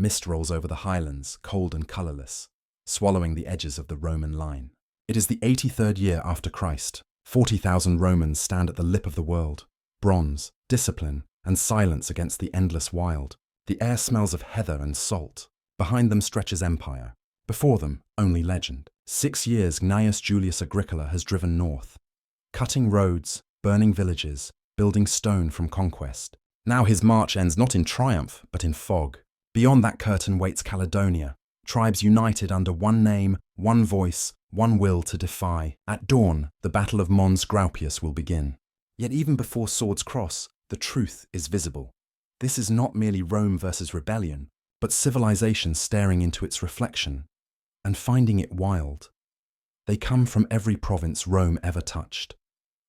Mist rolls over the highlands, cold and colorless, swallowing the edges of the Roman line. It is the 83rd year after Christ. 40,000 Romans stand at the lip of the world. Bronze, discipline, and silence against the endless wild. The air smells of heather and salt. Behind them stretches empire. Before them, only legend. 6 years Gnaeus Julius Agricola has driven north, cutting roads, burning villages, building stone from conquest. Now his march ends not in triumph, but in fog. Beyond that curtain waits Caledonia, tribes united under one name, one voice, one will to defy. At dawn, the Battle of Mons Graupius will begin. Yet even before swords cross, the truth is visible. This is not merely Rome versus rebellion, but civilization staring into its reflection and finding it wild. They come from every province Rome ever touched.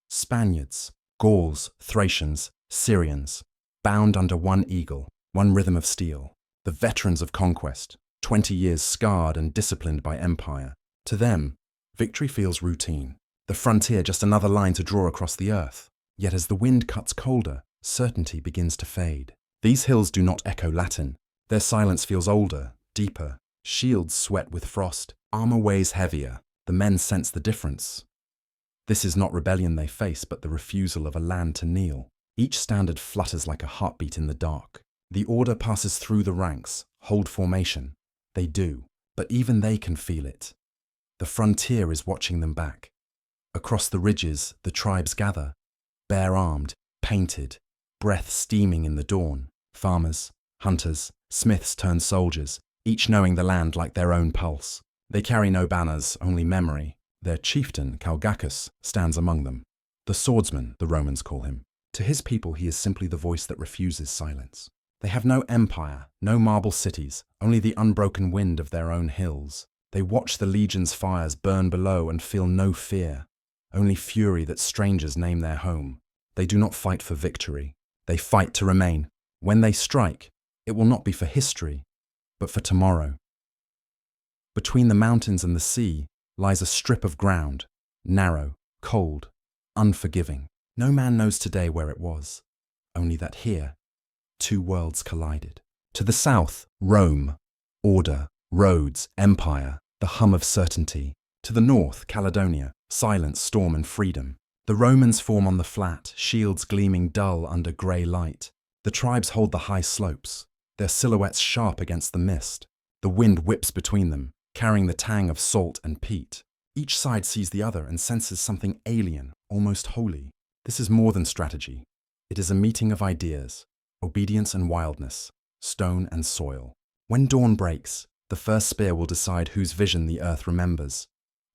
Spaniards, Gauls, Thracians, Syrians, bound under one eagle, one rhythm of steel. The veterans of conquest, 20 years scarred and disciplined by empire. To them, victory feels routine. The frontier just another line to draw across the earth. Yet as the wind cuts colder, certainty begins to fade. These hills do not echo Latin. Their silence feels older, deeper. Shields sweat with frost. Armor weighs heavier. The men sense the difference. This is not rebellion they face, but the refusal of a land to kneel. Each standard flutters like a heartbeat in the dark. The order passes through the ranks. Hold formation. They do, but even they can feel it. The frontier is watching them back. Across the ridges, the tribes gather, bare-armed, painted, breath steaming in the dawn. Farmers, hunters, smiths turn soldiers, each knowing the land like their own pulse. They carry no banners, only memory. Their chieftain, Caledonia, stands among them. The swordsman, the Romans call him. To his people he is simply the voice that refuses silence. They have no empire, no marble cities, only the unbroken wind of their own hills. They watch the legion's fires burn below and feel no fear, only fury that strangers name their home. They do not fight for victory. They fight to remain. When they strike, it will not be for history, but for tomorrow. Between the mountains and the sea lies a strip of ground, narrow, cold, unforgiving. No man knows today where it was, only that here, two worlds collided. To the south, Rome, order, roads, empire, the hum of certainty. To the north, Caledonia, silence, storm and freedom. The Romans form on the flat, shields gleaming dull under grey light. The tribes hold the high slopes, their silhouettes sharp against the mist. The wind whips between them, carrying the tang of salt and peat. Each side sees the other and senses something alien, almost holy. This is more than strategy. It is a meeting of ideas, obedience and wildness, stone and soil. When dawn breaks, the first spear will decide whose vision the earth remembers.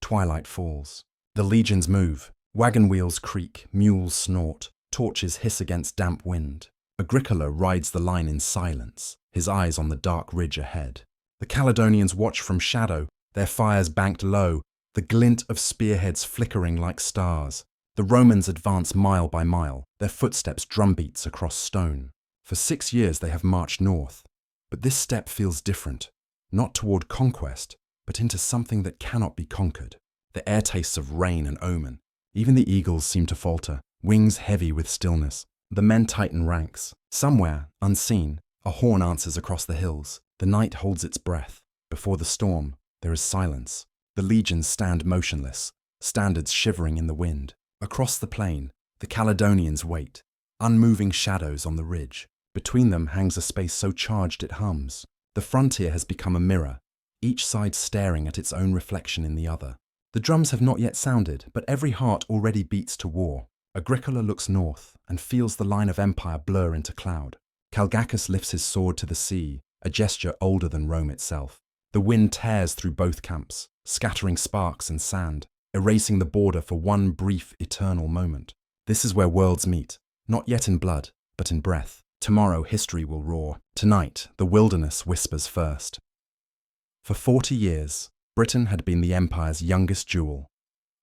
Twilight falls. The legions move. Wagon wheels creak, mules snort, torches hiss against damp wind. Agricola rides the line in silence, his eyes on the dark ridge ahead. The Caledonians watch from shadow, their fires banked low, the glint of spearheads flickering like stars. The Romans advance mile by mile, their footsteps drumbeats across stone. For 6 years they have marched north, but this step feels different, not toward conquest, but into something that cannot be conquered. The air tastes of rain and omen. Even the eagles seem to falter, wings heavy with stillness. The men tighten ranks. Somewhere, unseen, a horn answers across the hills. The night holds its breath. Before the storm, there is silence. The legions stand motionless, standards shivering in the wind. Across the plain, the Caledonians wait, unmoving shadows on the ridge. Between them hangs a space so charged it hums. The frontier has become a mirror, each side staring at its own reflection in the other. The drums have not yet sounded, but every heart already beats to war. Agricola looks north and feels the line of empire blur into cloud. Caledonia lifts his sword to the sea, a gesture older than Rome itself. The wind tears through both camps, scattering sparks and sand, erasing the border for one brief, eternal moment. This is where worlds meet, not yet in blood, but in breath. Tomorrow history will roar. Tonight, the wilderness whispers first. For 40 years, Britain had been the empire's youngest jewel,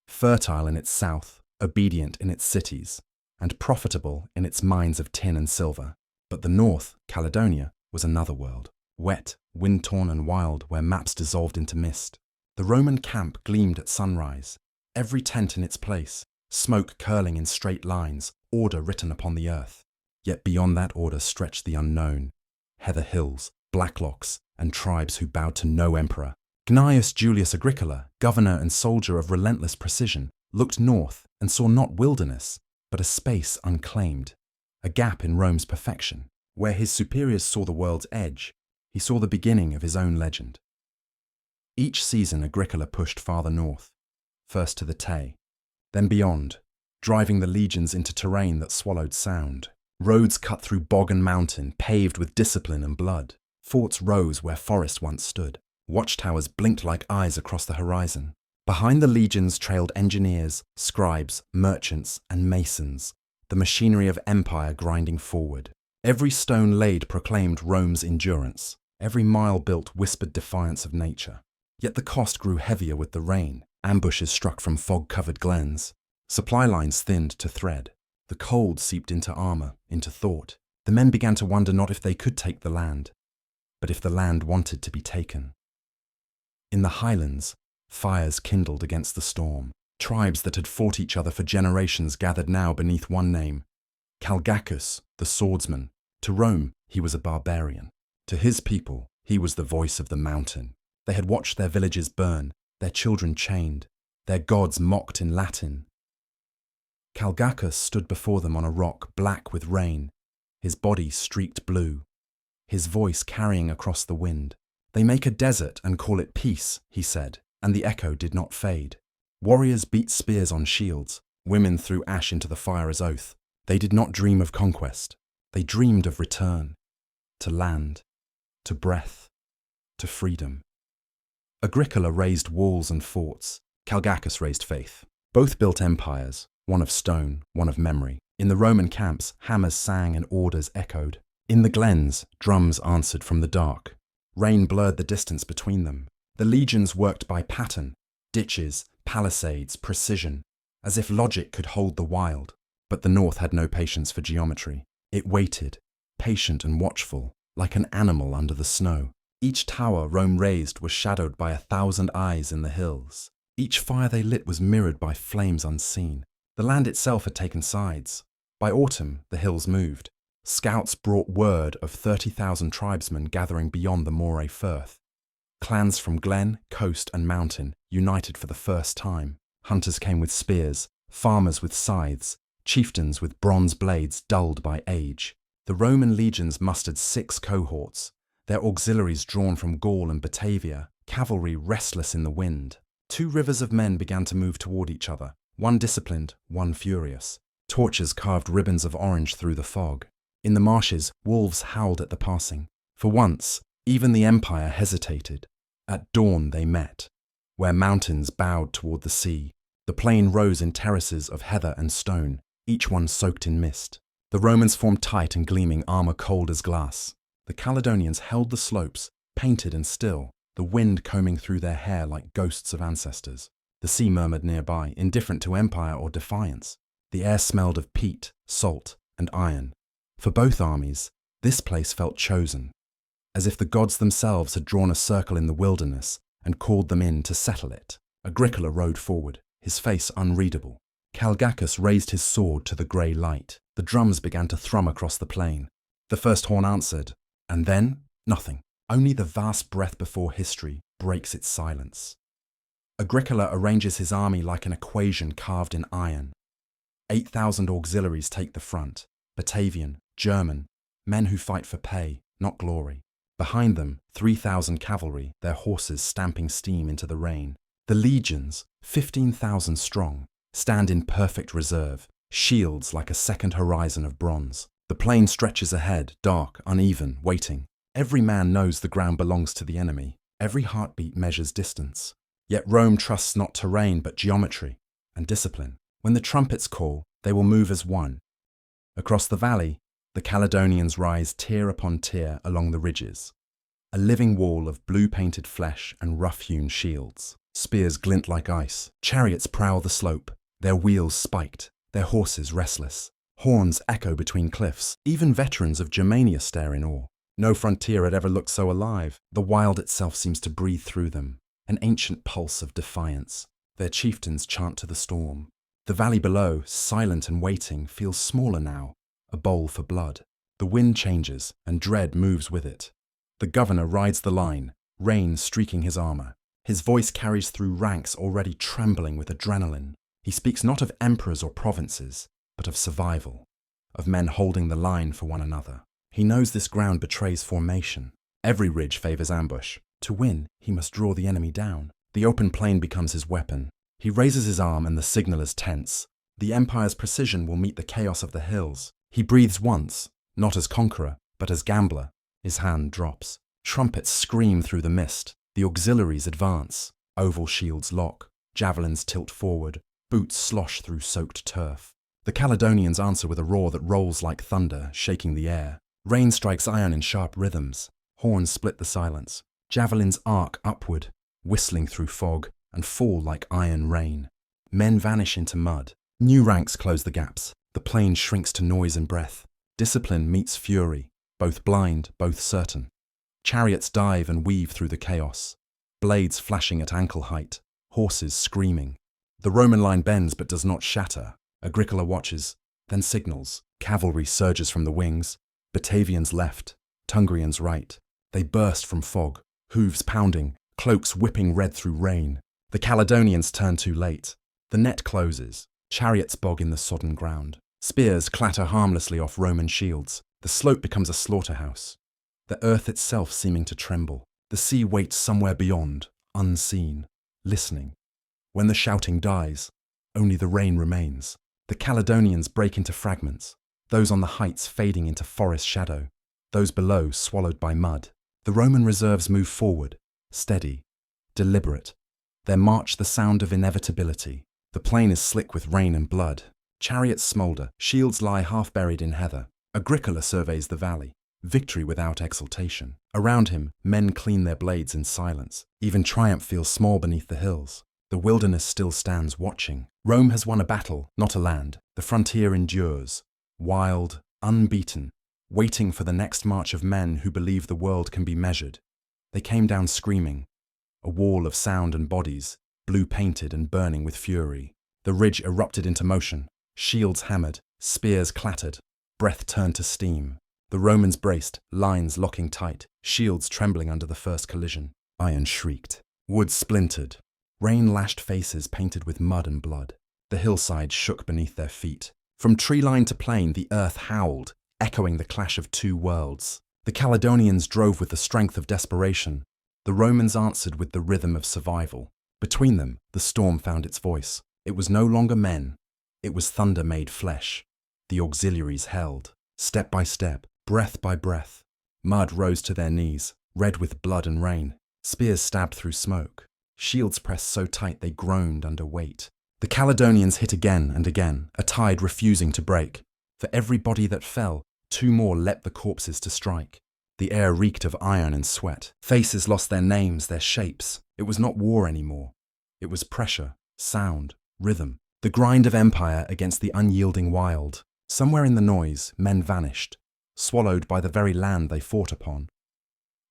fertile in its south, obedient in its cities, and profitable in its mines of tin and silver. But the north, Caledonia, was another world, wet, wind-torn and wild, where maps dissolved into mist. The Roman camp gleamed at sunrise, every tent in its place, smoke curling in straight lines, order written upon the earth. Yet beyond that order stretched the unknown. Heather hills, blacklocks, and tribes who bowed to no emperor. Gnaeus Julius Agricola, governor and soldier of relentless precision, looked north and saw not wilderness, but a space unclaimed, a gap in Rome's perfection. Where his superiors saw the world's edge, he saw the beginning of his own legend. Each season Agricola pushed farther north, first to the Tay, then beyond, driving the legions into terrain that swallowed sound. Roads cut through bog and mountain, paved with discipline and blood. Forts rose where forest once stood. Watchtowers blinked like eyes across the horizon. Behind the legions trailed engineers, scribes, merchants, and masons, the machinery of empire grinding forward. Every stone laid proclaimed Rome's endurance. Every mile built whispered defiance of nature. Yet the cost grew heavier with the rain. Ambushes struck from fog-covered glens. Supply lines thinned to thread. The cold seeped into armor, into thought. The men began to wonder not if they could take the land, but if the land wanted to be taken. In the highlands, fires kindled against the storm. Tribes that had fought each other for generations gathered now beneath one name, Calgacus, the swordsman. To Rome, he was a barbarian. To his people, he was the voice of the mountain. They had watched their villages burn, their children chained, their gods mocked in Latin. Calgacus stood before them on a rock black with rain, his body streaked blue, his voice carrying across the wind. They make a desert and call it peace, he said, and the echo did not fade. Warriors beat spears on shields, women threw ash into the fire as oath. They did not dream of conquest, they dreamed of return, to land, to breath, to freedom. Agricola raised walls and forts, Calgacus raised faith. Both built empires, one of stone, one of memory. In the Roman camps, hammers sang and orders echoed. In the glens, drums answered from the dark. Rain blurred the distance between them. The legions worked by pattern, ditches, palisades, precision, as if logic could hold the wild. But the north had no patience for geometry. It waited, patient and watchful, like an animal under the snow. Each tower Rome raised was shadowed by 1,000 eyes in the hills. Each fire they lit was mirrored by flames unseen. The land itself had taken sides. By autumn, the hills moved. Scouts brought word of 30,000 tribesmen gathering beyond the Moray Firth. Clans from glen, coast and mountain united for the first time. Hunters came with spears, farmers with scythes, chieftains with bronze blades dulled by age. The Roman legions mustered 6 cohorts, their auxiliaries drawn from Gaul and Batavia, cavalry restless in the wind. 2 rivers of men began to move toward each other, one disciplined, one furious. Torches carved ribbons of orange through the fog. In the marshes, wolves howled at the passing. For once, even the empire hesitated. At dawn they met, where mountains bowed toward the sea. The plain rose in terraces of heather and stone, each one soaked in mist. The Romans formed tight and gleaming, armor cold as glass. The Caledonians held the slopes, painted and still, the wind combing through their hair like ghosts of ancestors. The sea murmured nearby, indifferent to empire or defiance. The air smelled of peat, salt, and iron. For both armies, this place felt chosen, as if the gods themselves had drawn a circle in the wilderness and called them in to settle it. Agricola rode forward, his face unreadable. Calgacus raised his sword to the grey light. The drums began to thrum across the plain. The first horn answered, and then nothing. Only the vast breath before history breaks its silence. Agricola arranges his army like an equation carved in iron. 8,000 auxiliaries take the front, Batavian, German, men who fight for pay, not glory. Behind them, 3,000 cavalry, their horses stamping steam into the rain. The legions, 15,000 strong, stand in perfect reserve, shields like a second horizon of bronze. The plain stretches ahead, dark, uneven, waiting. Every man knows the ground belongs to the enemy. Every heartbeat measures distance. Yet Rome trusts not terrain but geometry and discipline. When the trumpets call, they will move as one. Across the valley, the Caledonians rise tier upon tier along the ridges. A living wall of blue-painted flesh and rough-hewn shields. Spears glint like ice. Chariots prowl the slope, their wheels spiked, their horses restless. Horns echo between cliffs. Even veterans of Germania stare in awe. No frontier had ever looked so alive. The wild itself seems to breathe through them, an ancient pulse of defiance. Their chieftains chant to the storm. The valley below, silent and waiting, feels smaller now, a bowl for blood. The wind changes, and dread moves with it. The governor rides the line, rain streaking his armor. His voice carries through ranks already trembling with adrenaline. He speaks not of emperors or provinces, but of survival, of men holding the line for one another. He knows this ground betrays formation. Every ridge favors ambush. To win, he must draw the enemy down. The open plain becomes his weapon. He raises his arm and the signal is tense. The empire's precision will meet the chaos of the hills. He breathes once, not as conqueror, but as gambler. His hand drops. Trumpets scream through the mist. The auxiliaries advance. Oval shields lock. Javelins tilt forward. Boots slosh through soaked turf. The Caledonians answer with a roar that rolls like thunder, shaking the air. Rain strikes iron in sharp rhythms. Horns split the silence. Javelins arc upward, whistling through fog, and fall like iron rain. Men vanish into mud. New ranks close the gaps. The plain shrinks to noise and breath. Discipline meets fury, both blind, both certain. Chariots dive and weave through the chaos. Blades flashing at ankle height. Horses screaming. The Roman line bends but does not shatter. Agricola watches, then signals. Cavalry surges from the wings. Batavians left, Tungrians right. They burst from fog, hooves pounding, cloaks whipping red through rain. The Caledonians turn too late. The net closes. Chariots bog in the sodden ground. Spears clatter harmlessly off Roman shields. The slope becomes a slaughterhouse. The earth itself seeming to tremble. The sea waits somewhere beyond, unseen, listening. When the shouting dies, only the rain remains. The Caledonians break into fragments. Those on the heights fading into forest shadow. Those below swallowed by mud. The Roman reserves move forward, steady, deliberate. Their march the sound of inevitability. The plain is slick with rain and blood. Chariots smoulder, shields lie half buried in heather. Agricola surveys the valley, victory without exultation. Around him, men clean their blades in silence. Even triumph feels small beneath the hills. The wilderness still stands watching. Rome has won a battle, not a land. The frontier endures, wild, unbeaten, waiting for the next march of men who believe the world can be measured. They came down screaming, a wall of sound and bodies, blue-painted and burning with fury. The ridge erupted into motion, shields hammered, spears clattered, breath turned to steam. The Romans braced, lines locking tight, shields trembling under the first collision. Iron shrieked. Wood splintered. Rain lashed faces painted with mud and blood. The hillside shook beneath their feet. From tree line to plain, the earth howled, echoing the clash of two worlds. The Caledonians drove with the strength of desperation. The Romans answered with the rhythm of survival. Between them, the storm found its voice. It was no longer men. It was thunder made flesh. The auxiliaries held, step by step, breath by breath. Mud rose to their knees, red with blood and rain. Spears stabbed through smoke. Shields pressed so tight they groaned under weight. The Caledonians hit again and again, a tide refusing to break. For every body that fell, two more leapt the corpses to strike. The air reeked of iron and sweat. Faces lost their names, their shapes. It was not war anymore. It was pressure, sound, rhythm. The grind of empire against the unyielding wild. Somewhere in the noise, men vanished, swallowed by the very land they fought upon.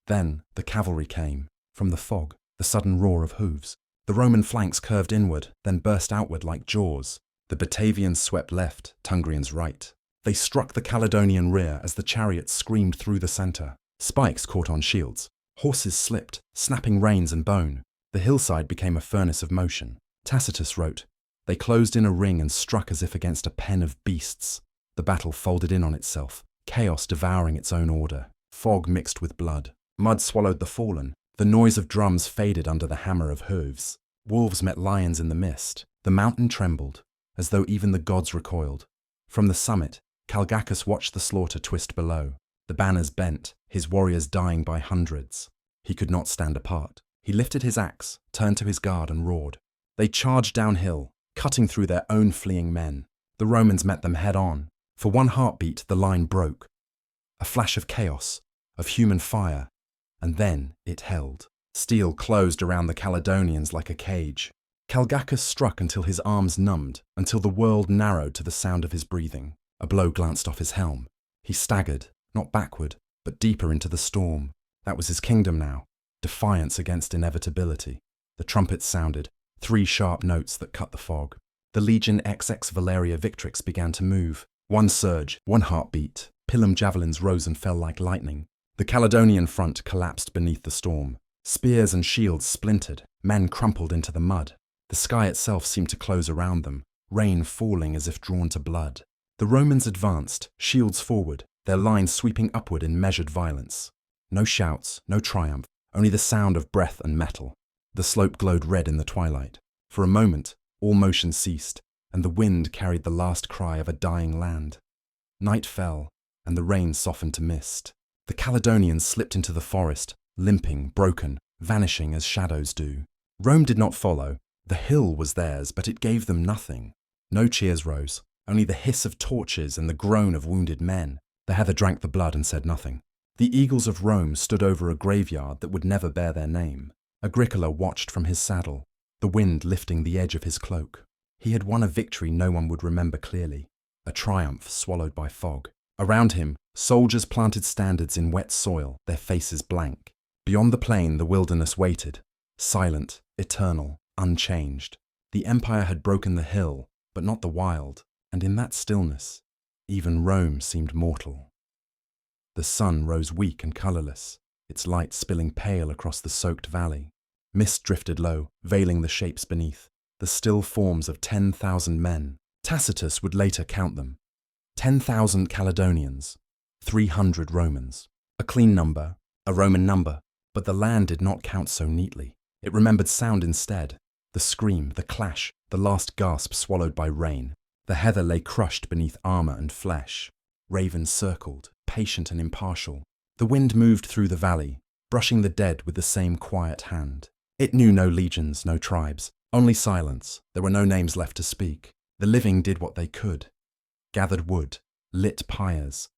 Then the cavalry came, from the fog, the sudden roar of hooves. The Roman flanks curved inward, then burst outward like jaws. The Batavians swept left, Tungrians right. They struck the Caledonian rear as the chariots screamed through the centre. Spikes caught on shields. Horses slipped, snapping reins and bone. The hillside became a furnace of motion. Tacitus wrote, "They closed in a ring and struck as if against a pen of beasts." The battle folded in on itself, chaos devouring its own order. Fog mixed with blood. Mud swallowed the fallen. The noise of drums faded under the hammer of hooves. Wolves met lions in the mist. The mountain trembled, as though even the gods recoiled. From the summit, Calgacus watched the slaughter twist below. The banners bent, his warriors dying by hundreds. He could not stand apart. He lifted his axe, turned to his guard and roared. They charged downhill, cutting through their own fleeing men. The Romans met them head on. For one heartbeat, the line broke. A flash of chaos, of human fire, and then it held. Steel closed around the Caledonians like a cage. Calgacus struck until his arms numbed, until the world narrowed to the sound of his breathing. A blow glanced off his helm. He staggered, not backward, but deeper into the storm. That was his kingdom now, defiance against inevitability. The trumpets sounded, 3 sharp notes that cut the fog. The Legion XX Valeria Victrix began to move. One surge, one heartbeat. Pilum javelins rose and fell like lightning. The Caledonian front collapsed beneath the storm. Spears and shields splintered, men crumpled into the mud. The sky itself seemed to close around them, rain falling as if drawn to blood. The Romans advanced, shields forward, their lines sweeping upward in measured violence. No shouts, no triumph, only the sound of breath and metal. The slope glowed red in the twilight. For a moment, all motion ceased, and the wind carried the last cry of a dying land. Night fell, and the rain softened to mist. The Caledonians slipped into the forest, limping, broken, vanishing as shadows do. Rome did not follow. The hill was theirs, but it gave them nothing. No cheers rose, only the hiss of torches and the groan of wounded men. The heather drank the blood and said nothing. The eagles of Rome stood over a graveyard that would never bear their name. Agricola watched from his saddle, the wind lifting the edge of his cloak. He had won a victory no one would remember clearly, a triumph swallowed by fog. Around him, soldiers planted standards in wet soil, their faces blank. Beyond the plain, the wilderness waited, silent, eternal, unchanged. The empire had broken the hill, but not the wild, and in that stillness, even Rome seemed mortal. The sun rose weak and colorless, its light spilling pale across the soaked valley. Mist drifted low, veiling the shapes beneath, the still forms of 10,000 men. Tacitus would later count them. 10,000 Caledonians, 300 Romans. A clean number, a Roman number, but the land did not count so neatly. It remembered sound instead, the scream, the clash, the last gasp swallowed by rain. The heather lay crushed beneath armor and flesh. Ravens circled, patient and impartial. The wind moved through the valley, brushing the dead with the same quiet hand. It knew no legions, no tribes, only silence. There were no names left to speak. The living did what they could. Gathered wood, lit pyres,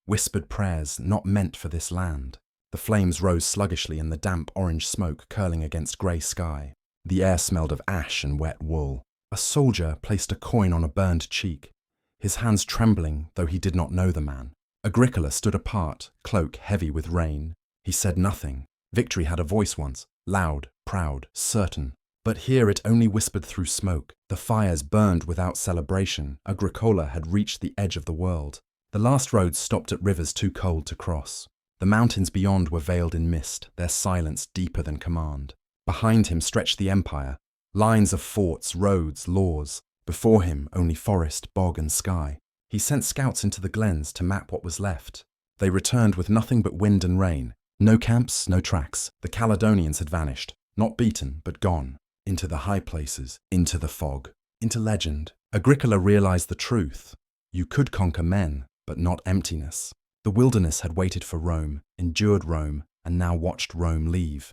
whispered prayers not meant for this land. The flames rose sluggishly in the damp orange smoke curling against grey sky. The air smelled of ash and wet wool. A soldier placed a coin on a burned cheek, his hands trembling though he did not know the man. Agricola stood apart, cloak heavy with rain. He said nothing. Victory had a voice once, loud, proud, certain. But here it only whispered through smoke. The fires burned without celebration. Agricola had reached the edge of the world. The last roads stopped at rivers too cold to cross. The mountains beyond were veiled in mist, their silence deeper than command. Behind him stretched the empire, lines of forts, roads, laws. Before him only forest, bog and sky. He sent scouts into the glens to map what was left. They returned with nothing but wind and rain. No camps, no tracks. The Caledonians had vanished, not beaten, but gone. Into the high places, into the fog, into legend. Agricola realized the truth. You could conquer men, but not emptiness. The wilderness had waited for Rome, endured Rome, and now watched Rome leave.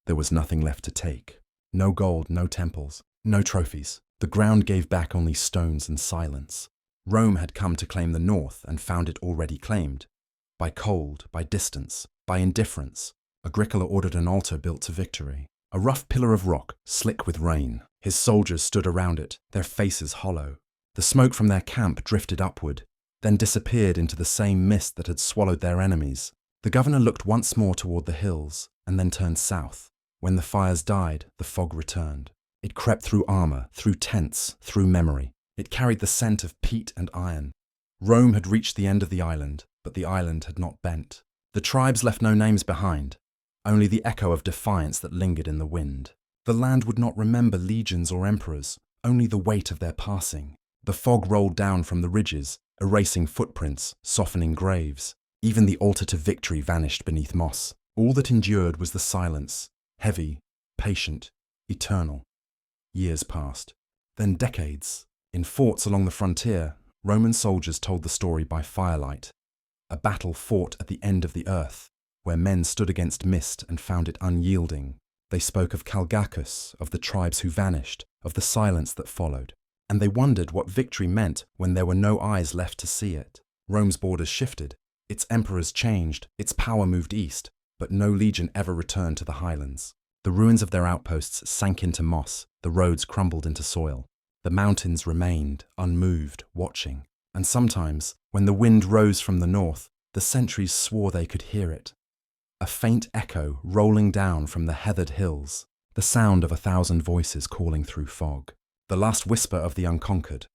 There was nothing left to take. No gold, no temples, no trophies. The ground gave back only stones and silence. Rome had come to claim the north and found it already claimed. By cold, by distance, by indifference, Agricola ordered an altar built to victory. A rough pillar of rock, slick with rain. His soldiers stood around it, their faces hollow. The smoke from their camp drifted upward, then disappeared into the same mist that had swallowed their enemies. The governor looked once more toward the hills, and then turned south. When the fires died, the fog returned. It crept through armor, through tents, through memory. It carried the scent of peat and iron. Rome had reached the end of the island, but the island had not bent. The tribes left no names behind, only the echo of defiance that lingered in the wind. The land would not remember legions or emperors, only the weight of their passing. The fog rolled down from the ridges, erasing footprints, softening graves. Even the altar to victory vanished beneath moss. All that endured was the silence, heavy, patient, eternal. Years passed. Then decades. In forts along the frontier, Roman soldiers told the story by firelight. A battle fought at the end of the earth, where men stood against mist and found it unyielding. They spoke of Calgacus, of the tribes who vanished, of the silence that followed. And they wondered what victory meant when there were no eyes left to see it. Rome's borders shifted, its emperors changed, its power moved east, but no legion ever returned to the highlands. The ruins of their outposts sank into moss, the roads crumbled into soil. The mountains remained, unmoved, watching. And sometimes, when the wind rose from the north, the sentries swore they could hear it. A faint echo rolling down from the heathered hills, the sound of 1,000 voices calling through fog. The last whisper of the unconquered.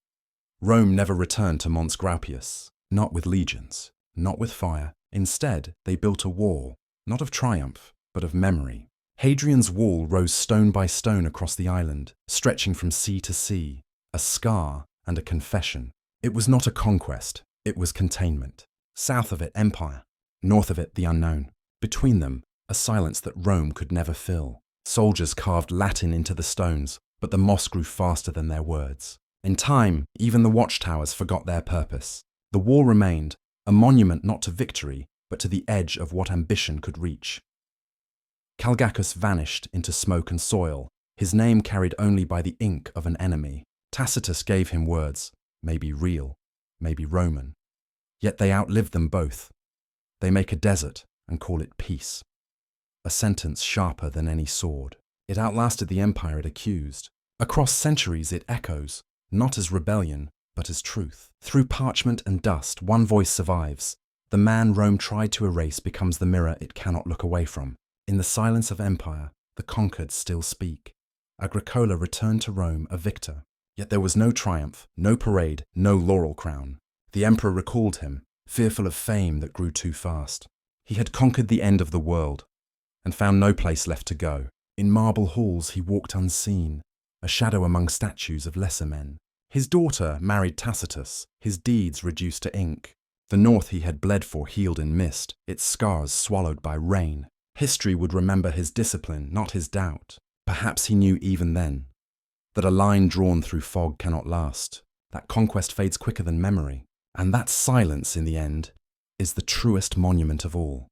Rome never returned to Mons Graupius, not with legions, not with fire, Instead, they built a wall, not of triumph, but of memory. Hadrian's wall rose stone by stone across the island, stretching from sea to sea, a scar and a confession. It was not a conquest, it was containment. South of it, empire. North of it, the unknown. Between them, a silence that Rome could never fill. Soldiers carved Latin into the stones, but the moss grew faster than their words. In time, even the watchtowers forgot their purpose. The wall remained, a monument not to victory, but to the edge of what ambition could reach. Calgacus vanished into smoke and soil, his name carried only by the ink of an enemy. Tacitus gave him words, maybe real, maybe Roman. Yet they outlived them both. They make a desert and call it peace. A sentence sharper than any sword. It outlasted the empire it accused. Across centuries it echoes, not as rebellion, but as truth. Through parchment and dust, one voice survives. The man Rome tried to erase becomes the mirror it cannot look away from. In the silence of empire, the conquered still speak. Agricola returned to Rome a victor. Yet there was no triumph, no parade, no laurel crown. The emperor recalled him, fearful of fame that grew too fast. He had conquered the end of the world, and found no place left to go. In marble halls he walked unseen, a shadow among statues of lesser men. His daughter married Tacitus, his deeds reduced to ink. The north he had bled for healed in mist, its scars swallowed by rain. History would remember his discipline, not his doubt. Perhaps he knew even then that a line drawn through fog cannot last, that conquest fades quicker than memory, and that silence, in the end, is the truest monument of all.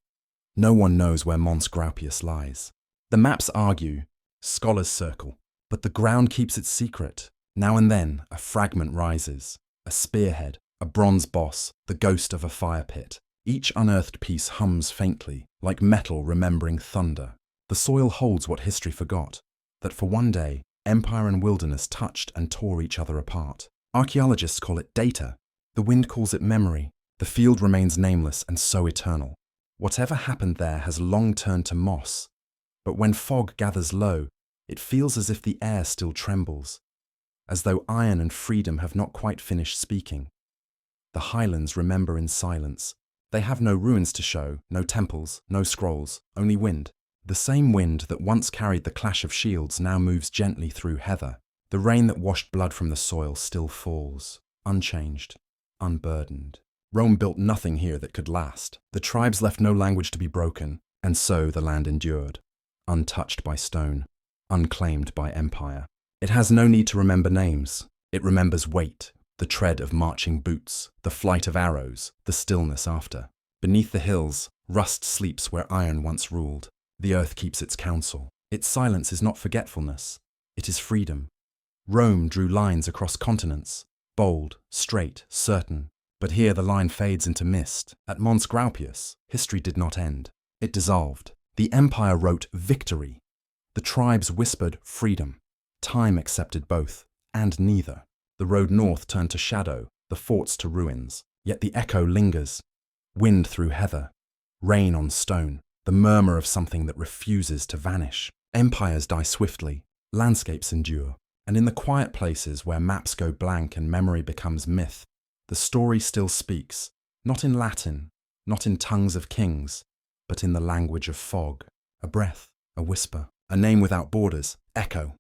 No one knows where Mons Graupius lies. The maps argue, scholars circle, but the ground keeps its secret. Now and then, a fragment rises, a spearhead, a bronze boss, the ghost of a fire pit. Each unearthed piece hums faintly, like metal remembering thunder. The soil holds what history forgot, that for one day, empire and wilderness touched and tore each other apart. Archaeologists call it data. The wind calls it memory. The field remains nameless and so eternal. Whatever happened there has long turned to moss, but when fog gathers low, it feels as if the air still trembles, as though iron and freedom have not quite finished speaking. The highlands remember in silence. They have no ruins to show, no temples, no scrolls, only wind. The same wind that once carried the clash of shields now moves gently through heather. The rain that washed blood from the soil still falls, unchanged, unburdened. Rome built nothing here that could last. The tribes left no language to be broken, and so the land endured, untouched by stone, unclaimed by empire. It has no need to remember names. It remembers weight, the tread of marching boots, the flight of arrows, the stillness after. Beneath the hills, rust sleeps where iron once ruled. The earth keeps its counsel. Its silence is not forgetfulness. It is freedom. Rome drew lines across continents, bold, straight, certain. But here the line fades into mist. At Mons Graupius, history did not end. It dissolved. The empire wrote victory. The tribes whispered freedom. Time accepted both, and neither. The road north turned to shadow, the forts to ruins. Yet the echo lingers. Wind through heather, rain on stone, the murmur of something that refuses to vanish. Empires die swiftly, landscapes endure, and in the quiet places where maps go blank and memory becomes myth, the story still speaks, not in Latin, not in tongues of kings, but in the language of fog. A breath, a whisper, a name without borders, echo.